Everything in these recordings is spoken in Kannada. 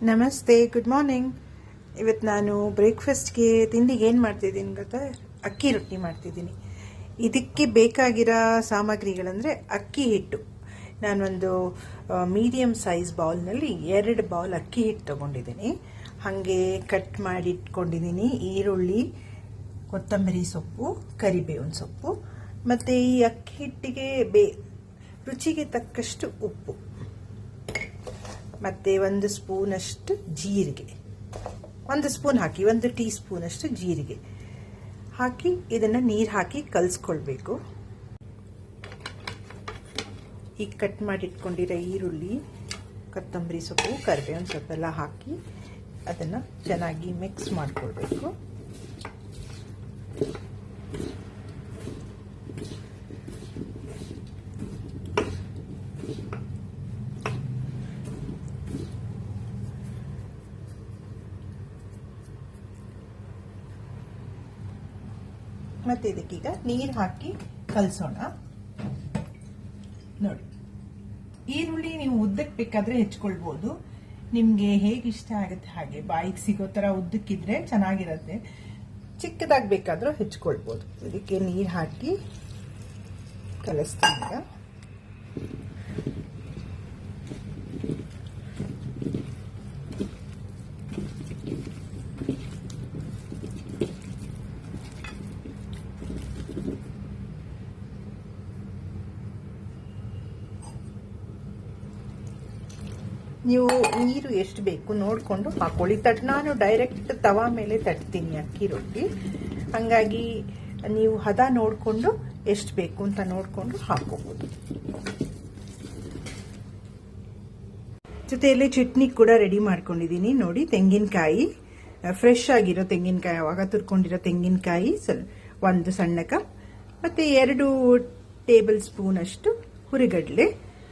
ನಮಸ್ತೆ, ಗುಡ್ ಮಾರ್ನಿಂಗ್. ಇವತ್ತು ನಾನು ಬ್ರೇಕ್ಫಾಸ್ಟ್ಗೆ ತಿಂಡಿಗೆ ಏನು ಮಾಡ್ತಿದ್ದೀನಿ ಗೊತ್ತಾ? ಅಕ್ಕಿ ರೊಟ್ಟಿ ಮಾಡ್ತಿದ್ದೀನಿ. ಇದಕ್ಕೆ ಬೇಕಾಗಿರೋ ಸಾಮಗ್ರಿಗಳಂದರೆ ಅಕ್ಕಿ ಹಿಟ್ಟು. ನಾನೊಂದು ಮೀಡಿಯಮ್ ಸೈಜ್ ಬೌಲ್ನಲ್ಲಿ 2 ಬೌಲ್ ಅಕ್ಕಿ ಹಿಟ್ಟು ತೊಗೊಂಡಿದ್ದೀನಿ. ಹಾಗೆ ಕಟ್ ಮಾಡಿ ಇಟ್ಕೊಂಡಿದ್ದೀನಿ ಈರುಳ್ಳಿ, ಕೊತ್ತಂಬರಿ ಸೊಪ್ಪು, ಕರಿಬೇವಿನ ಸೊಪ್ಪು, ಮತ್ತು ಈ ಅಕ್ಕಿ ಹಿಟ್ಟಿಗೆ ರುಚಿಗೆ ತಕ್ಕಷ್ಟು ಉಪ್ಪು, ಮತ್ತೆ 1 ಸ್ಪೂನಷ್ಟು ಜೀರಿಗೆ, 1 ಸ್ಪೂನ್ ಹಾಕಿ, 1 ಟೀ ಸ್ಪೂನಷ್ಟು ಜೀರಿಗೆ ಹಾಕಿ ಇದನ್ನು ನೀರು ಹಾಕಿ ಕಲಿಸ್ಕೊಳ್ಬೇಕು. ಈಗ ಕಟ್ ಮಾಡಿ ಇಟ್ಕೊಂಡಿರೋ ಈರುಳ್ಳಿ, ಕೊತ್ತಂಬರಿ ಸೊಪ್ಪು, ಕರಿಬೇವಿನ ಸೊಪ್ಪೆಲ್ಲ ಹಾಕಿ ಅದನ್ನು ಚೆನ್ನಾಗಿ ಮಿಕ್ಸ್ ಮಾಡಿಕೊಳ್ಬೇಕು. ಮತ್ತೆ ಇದಕ್ಕೀಗ ನೀರು ಹಾಕಿ ಕಲಸೋಣ. ನೋಡಿ, ಈರುಳ್ಳಿ ನೀವು ಉದ್ದಕ್ಕೆ ಬೇಕಾದ್ರೆ ಹೆಚ್ಕೊಳ್ಬಹುದು. ನಿಮ್ಗೆ ಹೇಗೆ ಇಷ್ಟ ಆಗುತ್ತೆ ಹಾಗೆ, ಬಾಯಿಗೆ ಸಿಗೋ ತರ ಉದ್ದಕ್ಕಿದ್ರೆ ಚೆನ್ನಾಗಿರುತ್ತೆ. ಚಿಕ್ಕದಾಗಿ ಬೇಕಾದ್ರೂ ಹೆಚ್ಕೊಳ್ಬಹುದು. ಇದಕ್ಕೆ ನೀರು ಹಾಕಿ ಕಲಿಸ್ತೀನಿ. ನೀವು ನೀರು ಎಷ್ಟು ಬೇಕು ನೋಡಿಕೊಂಡು ಹಾಕೊಳ್ಳಿ. ನಾನು ಡೈರೆಕ್ಟ್ ತವಾ ಮೇಲೆ ತಟ್ತೀನಿ ಅಕ್ಕಿ ರೊಟ್ಟಿ. ಹಾಗಾಗಿ ನೀವು ಹದ ನೋಡಿಕೊಂಡು ಎಷ್ಟು ಬೇಕು ಅಂತ ನೋಡಿಕೊಂಡು ಹಾಕೋಬಹುದು. ಜೊತೆಯಲ್ಲಿ ಚಟ್ನಿ ಕೂಡ ರೆಡಿ ಮಾಡ್ಕೊಂಡಿದ್ದೀನಿ. ನೋಡಿ, ತೆಂಗಿನಕಾಯಿ, ಫ್ರೆಶ್ ಆಗಿರೋ ತೆಂಗಿನಕಾಯಿ, ಆವಾಗ ತುರ್ಕೊಂಡಿರೋ ತೆಂಗಿನಕಾಯಿ 1 ಸಣ್ಣ ಕಪ್, ಮತ್ತೆ 2 ಟೇಬಲ್ ಸ್ಪೂನ್ ಅಷ್ಟು ಹುರಿಗಡಲೆ,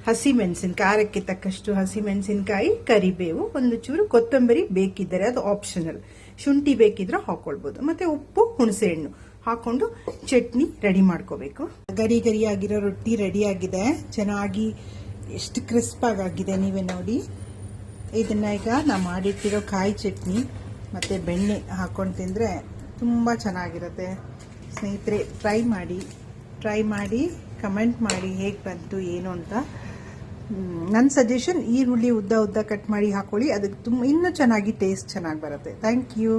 ಹಸಿಮೆಣಸಿನ ಖಾರಕ್ಕೆ ತಕ್ಕಷ್ಟು ಹಸಿಮೆಣಸಿನಕಾಯಿ, ಕರಿಬೇವು, 1 ಚೂರು ಕೊತ್ತಂಬರಿ ಬೇಕಿದ್ದರೆ ಅದು ಆಪ್ಷನಲ್, ಶುಂಠಿ ಬೇಕಿದ್ರೆ ಹಾಕೊಳ್ಬಹುದು, ಮತ್ತೆ ಉಪ್ಪು, ಹುಣಸೆ ಹಣ್ಣು ಹಾಕೊಂಡು ಚಟ್ನಿ ರೆಡಿ ಮಾಡ್ಕೋಬೇಕು. ಗರಿ ಗರಿ ಆಗಿರೋ ರೊಟ್ಟಿ ರೆಡಿ ಆಗಿದೆ. ಚೆನ್ನಾಗಿ ಎಷ್ಟು ಕ್ರಿಸ್ಪ್ ಆಗಿದೆ ನೀವೇ ನೋಡಿ. ಇದನ್ನ ಈಗ ನಾ ಮಾಡಿಟ್ಟಿರೋ ಕಾಯಿ ಚಟ್ನಿ ಮತ್ತೆ ಬೆಣ್ಣೆ ಹಾಕೊಂಡು ತಿಂದ್ರೆ ತುಂಬಾ ಚೆನ್ನಾಗಿರುತ್ತೆ. ಸ್ನೇಹಿತರೆ, ಟ್ರೈ ಮಾಡಿ ಕಮೆಂಟ್ ಮಾಡಿ ಹೇಗೆ ಬಂತು ಏನು ಅಂತ. ನನ್ನ ಸಜೆಷನ್, ಈರುಳ್ಳಿ ಉದ್ದ ಕಟ್ ಮಾಡಿ ಹಾಕೊಳ್ಳಿ, ಅದಕ್ಕೆ ಇನ್ನೂ ಚೆನ್ನಾಗಿ ಟೇಸ್ಟ್ ಚೆನ್ನಾಗಿ ಬರುತ್ತೆ. Thank you.